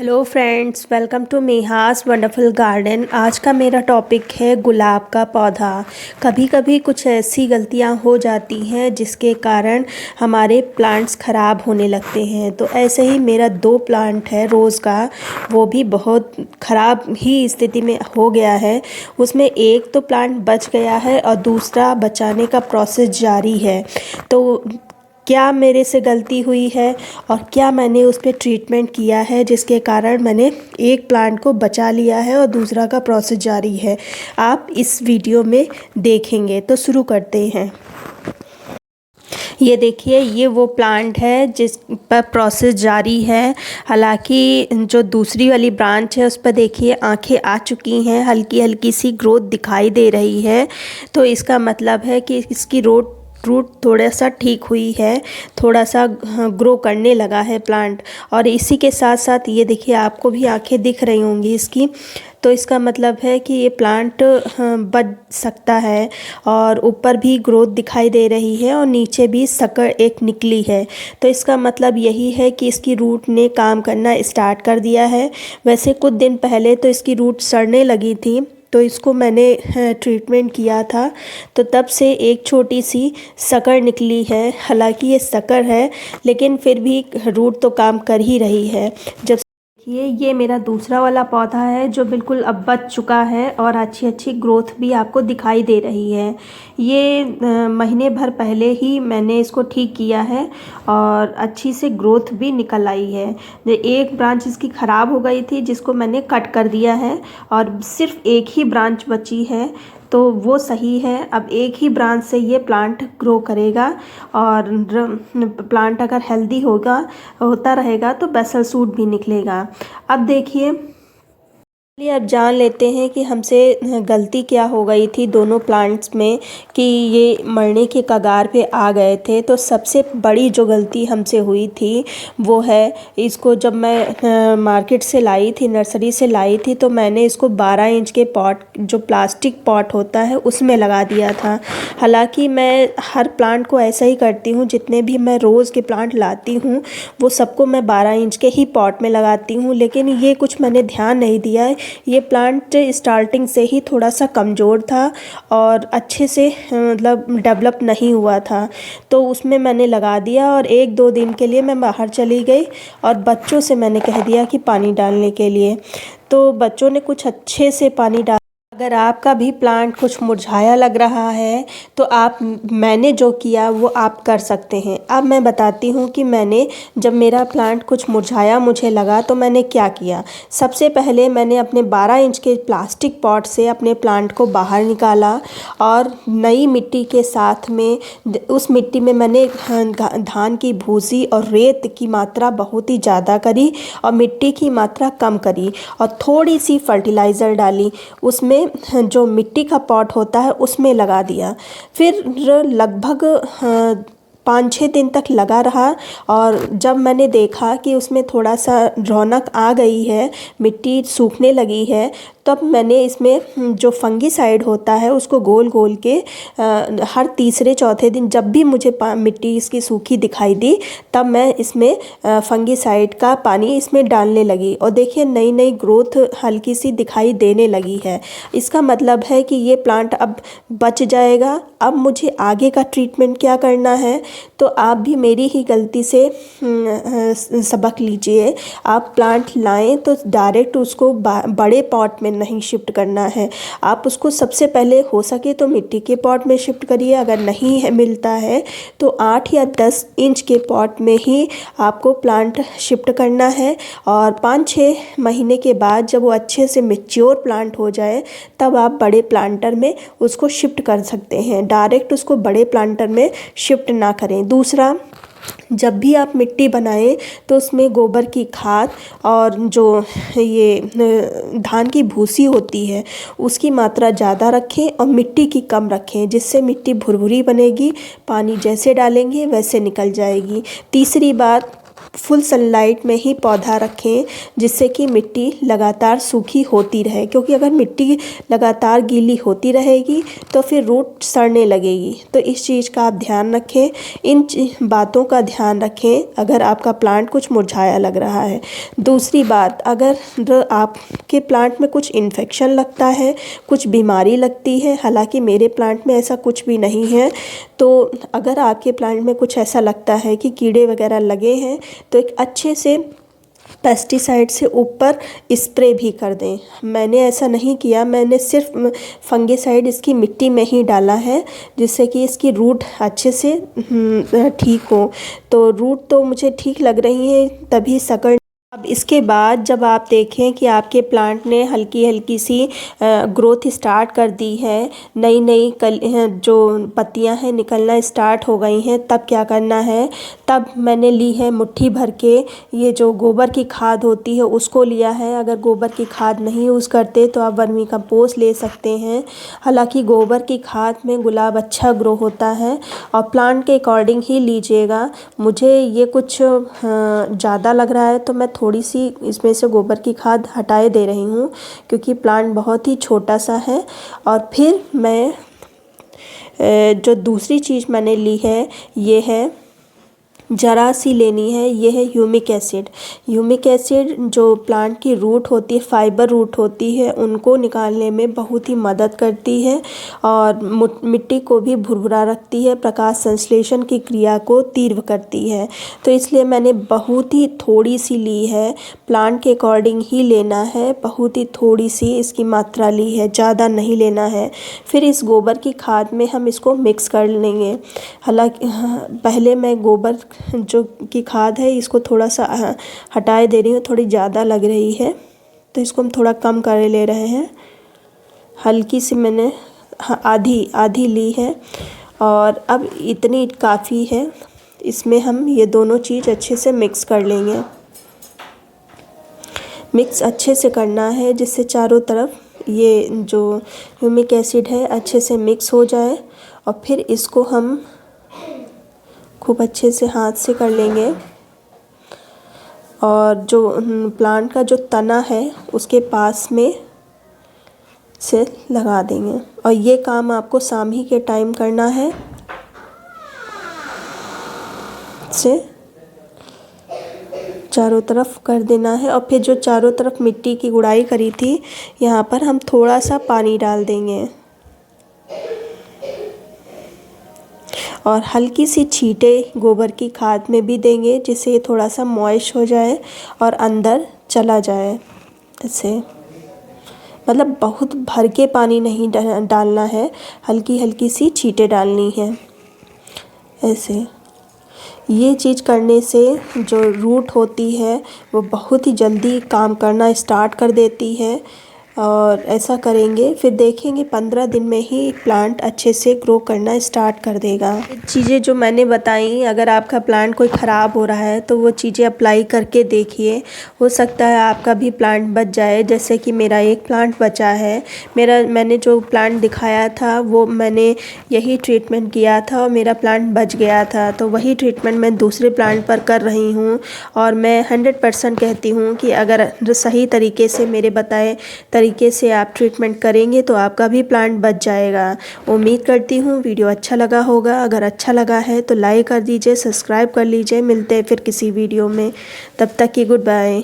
Hello friends, welcome to मेहास wonderful garden. आज का मेरा टॉपिक है गुलाब का पौधा। कभी कभी कुछ ऐसी गलतियां हो जाती हैं जिसके कारण हमारे प्लांट्स ख़राब होने लगते हैं। तो ऐसे ही मेरा 2 प्लांट है रोज़ का, वो भी बहुत ख़राब ही स्थिति में हो गया है। उसमें एक तो प्लांट बच गया है और दूसरा बचाने का प्रोसेस जारी है। तो क्या मेरे से गलती हुई है और क्या मैंने उस पर ट्रीटमेंट किया है जिसके कारण मैंने एक प्लांट को बचा लिया है और दूसरा का प्रोसेस जारी है, आप इस वीडियो में देखेंगे। तो शुरू करते हैं। ये देखिए, ये वो प्लांट है जिस पर प्रोसेस जारी है। हालांकि जो दूसरी वाली ब्रांच है उस पर देखिए आंखें आ चुकी हैं, हल्की हल्की सी ग्रोथ दिखाई दे रही है। तो इसका मतलब है कि इसकी रूट थोड़ा सा ठीक हुई है, थोड़ा सा ग्रो करने लगा है प्लांट। और इसी के साथ साथ ये देखिए, आपको भी आंखें दिख रही होंगी इसकी। तो इसका मतलब है कि ये प्लांट बच सकता है और ऊपर भी ग्रोथ दिखाई दे रही है और नीचे भी सकड़ एक निकली है। तो इसका मतलब यही है कि इसकी रूट ने काम करना स्टार्ट कर दिया है। वैसे कुछ दिन पहले तो इसकी रूट सड़ने लगी थी, तो इसको मैंने ट्रीटमेंट किया था, तो तब से एक छोटी सी सकड़ निकली है। हालांकि ये सकड़ है लेकिन फिर भी रूट तो काम कर ही रही है। जब ये मेरा दूसरा वाला पौधा है जो बिल्कुल अब बच चुका है और अच्छी अच्छी ग्रोथ भी आपको दिखाई दे रही है। ये महीने भर पहले ही मैंने इसको ठीक किया है और अच्छी से ग्रोथ भी निकल आई है। एक ब्रांच इसकी ख़राब हो गई थी जिसको मैंने कट कर दिया है और सिर्फ एक ही ब्रांच बची है, तो वो सही है। अब एक ही ब्रांच से ये प्लांट ग्रो करेगा और प्लांट अगर हेल्दी होता रहेगा तो बेसल सूट भी निकलेगा। अब देखिए, चलिए अब जान लेते हैं कि हमसे गलती क्या हो गई थी दोनों प्लांट्स में कि ये मरने के कगार पे आ गए थे। तो सबसे बड़ी जो गलती हमसे हुई थी वो है, इसको जब मैं मार्केट से लाई थी, नर्सरी से लाई थी, तो मैंने इसको 12 इंच के पॉट, जो प्लास्टिक पॉट होता है, उसमें लगा दिया था। हालांकि मैं हर प्लांट को ऐसा ही करती हूँ, जितने भी मैं रोज़ के प्लांट लाती हूँ वो सबको मैं 12 इंच के ही पॉट में लगाती हूँ। लेकिन ये कुछ मैंने ध्यान नहीं दिया है। ये प्लांट स्टार्टिंग से ही थोड़ा सा कमज़ोर था और अच्छे से मतलब डेवलप नहीं हुआ था, तो उसमें मैंने लगा दिया और 1-2 दिन के लिए मैं बाहर चली गई और बच्चों से मैंने कह दिया कि पानी डालने के लिए। तो बच्चों ने कुछ अच्छे से पानी डाल। अगर आपका भी प्लांट कुछ मुरझाया लग रहा है तो मैंने जो किया वो आप कर सकते हैं। अब मैं बताती हूँ कि मैंने, जब मेरा प्लांट कुछ मुरझाया मुझे लगा, तो मैंने क्या किया। सबसे पहले मैंने अपने 12 इंच के प्लास्टिक पॉट से अपने प्लांट को बाहर निकाला और नई मिट्टी के साथ में, उस मिट्टी में मैंने धान की भूसी और रेत की मात्रा बहुत ही ज़्यादा करी और मिट्टी की मात्रा कम करी और थोड़ी सी फर्टिलाइज़र डाली। उसमें जो मिट्टी का पॉट होता है उसमें लगा दिया। फिर लगभग 5-6 दिन तक लगा रहा और जब मैंने देखा कि उसमें थोड़ा सा रौनक आ गई है, मिट्टी सूखने लगी है, तब मैंने इसमें जो फंगीसाइड होता है उसको गोल गोल के हर तीसरे चौथे दिन जब भी मुझे मिट्टी इसकी सूखी दिखाई दी, तब मैं इसमें फंगीसाइड का पानी इसमें डालने लगी। और देखिए, नई नई ग्रोथ हल्की सी दिखाई देने लगी है। इसका मतलब है कि ये प्लांट अब बच जाएगा। अब मुझे आगे का ट्रीटमेंट क्या करना है, तो आप भी मेरी ही गलती से सबक लीजिए। आप प्लांट लाएं तो डायरेक्ट उसको बड़े पॉट में नहीं शिफ्ट करना है। आप उसको सबसे पहले हो सके तो मिट्टी के पॉट में शिफ्ट करिए। अगर नहीं है, मिलता है, तो 8 या 10 इंच के पॉट में ही आपको प्लांट शिफ्ट करना है। और 5-6 महीने के बाद जब वो अच्छे से मैच्योर प्लांट हो जाए, तब आप बड़े प्लांटर में उसको शिफ्ट कर सकते हैं। डायरेक्ट उसको बड़े प्लांटर में शिफ्ट ना करें। दूसरा, जब भी आप मिट्टी बनाएं तो उसमें गोबर की खाद और जो ये धान की भूसी होती है उसकी मात्रा ज़्यादा रखें और मिट्टी की कम रखें, जिससे मिट्टी भुरभुरी बनेगी, पानी जैसे डालेंगे वैसे निकल जाएगी। तीसरी बात, फुल सनलाइट में ही पौधा रखें, जिससे कि मिट्टी लगातार सूखी होती रहे, क्योंकि अगर मिट्टी लगातार गीली होती रहेगी तो फिर रूट सड़ने लगेगी। तो इस चीज़ का आप ध्यान रखें, इन बातों का ध्यान रखें अगर आपका प्लांट कुछ मुरझाया लग रहा है। दूसरी बात, अगर आपके प्लांट में कुछ इन्फेक्शन लगता है, कुछ बीमारी लगती है, हालांकि मेरे प्लांट में ऐसा कुछ भी नहीं है, तो अगर आपके प्लांट में कुछ ऐसा लगता है कि कीड़े वगैरह लगे हैं तो एक अच्छे से पेस्टिसाइड से ऊपर स्प्रे भी कर दें। मैंने ऐसा नहीं किया, मैंने सिर्फ फंगिसाइड इसकी मिट्टी में ही डाला है, जिससे कि इसकी रूट अच्छे से ठीक हो। तो रूट तो मुझे ठीक लग रही है, तभी सकड़। अब इसके बाद जब आप देखें कि आपके प्लांट ने हल्की हल्की सी ग्रोथ स्टार्ट कर दी है, नई नई जो पत्तियां हैं निकलना स्टार्ट हो गई हैं, तब क्या करना है, तब मैंने ली है मुट्ठी भर के ये जो गोबर की खाद होती है उसको लिया है। अगर गोबर की खाद नहीं यूज़ करते तो आप वर्मी कंपोस्ट ले सकते हैं। हालांकि गोबर की खाद में गुलाब अच्छा ग्रो होता है, और प्लांट के अकॉर्डिंग ही लीजिएगा। मुझे ये कुछ ज़्यादा लग रहा है तो मैं थोड़ी सी इसमें से गोबर की खाद हटाए दे रही हूँ, क्योंकि प्लांट बहुत ही छोटा सा है। और फिर मैं जो दूसरी चीज़ मैंने ली है ये है, ज़रा सी लेनी है, ये है ह्यूमिक एसिड। ह्यूमिक एसिड जो प्लांट की रूट होती है, फाइबर रूट होती है, उनको निकालने में बहुत ही मदद करती है और मिट्टी को भी भुरभुरा रखती है, प्रकाश संश्लेषण की क्रिया को तीव्र करती है। तो इसलिए मैंने बहुत ही थोड़ी सी ली है, प्लांट के अकॉर्डिंग ही लेना है, बहुत ही थोड़ी सी इसकी मात्रा ली है, ज़्यादा नहीं लेना है। फिर इस गोबर की खाद में हम इसको मिक्स कर लेंगे। हालांकि पहले मैं गोबर जो की खाद है इसको थोड़ा सा हटाए दे रही हूँ, थोड़ी ज़्यादा लग रही है, तो इसको हम थोड़ा कम कर ले रहे हैं। हल्की सी मैंने आधी ली है, और अब इतनी काफ़ी है। इसमें हम ये दोनों चीज़ अच्छे से मिक्स कर लेंगे। मिक्स अच्छे से करना है, जिससे चारों तरफ ये जो ह्यूमिक एसिड है अच्छे से मिक्स हो जाए। और फिर इसको हम खूब अच्छे से हाथ से कर लेंगे, और जो प्लांट का जो तना है उसके पास में से लगा देंगे। और ये काम आपको शाम ही के टाइम करना है, से चारों तरफ कर देना है। और फिर जो चारों तरफ मिट्टी की गुड़ाई करी थी, यहाँ पर हम थोड़ा सा पानी डाल देंगे, और हल्की सी छींटे गोबर की खाद में भी देंगे, जिससे ये थोड़ा सा मॉइस्ट हो जाए और अंदर चला जाए। ऐसे मतलब बहुत भर के पानी नहीं डालना है, हल्की हल्की सी छींटे डालनी है। ऐसे ये चीज़ करने से जो रूट होती है वो बहुत ही जल्दी काम करना स्टार्ट कर देती है। और ऐसा करेंगे फिर देखेंगे 15 दिन में ही प्लांट अच्छे से ग्रो करना स्टार्ट कर देगा। चीज़ें जो मैंने बताई, अगर आपका प्लांट कोई ख़राब हो रहा है तो वो चीज़ें अप्लाई करके देखिए, हो सकता है आपका भी प्लांट बच जाए। जैसे कि मेरा एक प्लांट बचा है, मैंने जो प्लांट दिखाया था वो मैंने यही ट्रीटमेंट किया था और मेरा प्लांट बच गया था। तो वही ट्रीटमेंट मैं दूसरे प्लांट पर कर रही हूँ, और मैं 100% कहती हूँ कि अगर सही तरीके से मेरे बताए तरीके से आप ट्रीटमेंट करेंगे तो आपका भी प्लांट बच जाएगा। उम्मीद करती हूँ वीडियो अच्छा लगा होगा। अगर अच्छा लगा है तो लाइक कर दीजिए, सब्सक्राइब कर लीजिए। मिलते हैं फिर किसी वीडियो में, तब तक की गुड बाय।